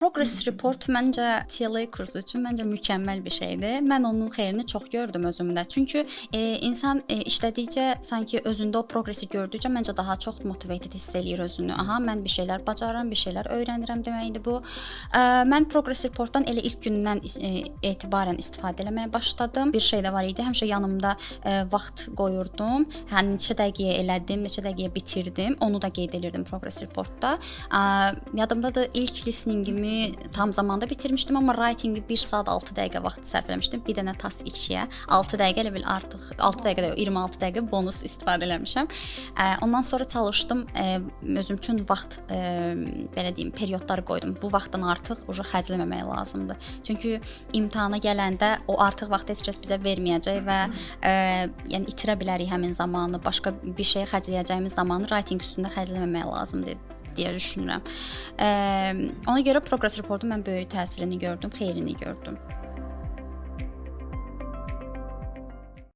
Progress report məncə TLA kursu üçün məncə mükəmməl bir şeydir. Mən onun xeyrini çox gördüm özümdə. Çünki insan işlədikcə sanki özündə o progressi gördükcə məncə daha çox motivated hiss eləyir özünü. Aha, mən bir şeylər bacarıram, bir şeylər öyrənirəm deməkdir bu. Mən progress reportdan elə ilk gündən etibarən istifadə etməyə başladım. Bir şey də var idi. Həmişə yanımda vaxt qoyurdum. Hani neçə dəqiqəyə elədim, neçə dəqiqəyə bitirdim. Onu da qeyd edirdim progress reportda. Yadımdadır ilk listeningimi tam zamanda bitirmişdim, amma writingi 1 saat 6 dəqiqə vaxt sərf eləmişdim. Bir dənə task 2-yə 6 dəqiqə elə bil artıq 6 dəqiqə də 26 dəqiqə bonus istifadə eləmişəm. Ondan sonra çalışdım, özüm üçün vaxt belə deyim, periodlar qoydum. Bu vaxtdan artıq uje xərcləməmək lazımdır. Çünki imtahana gələndə o artıq vaxt heç kəs bizə verməyəcək və yəni itirə bilərik həmin zamanı, başqa bir şeyə xərcləyəcəyimiz zamanı writing üstündə xərcləməmək lazımdır deyə düşünürəm. Ona görə progress reportun mən böyük təsirini gördüm, xeyrini gördüm.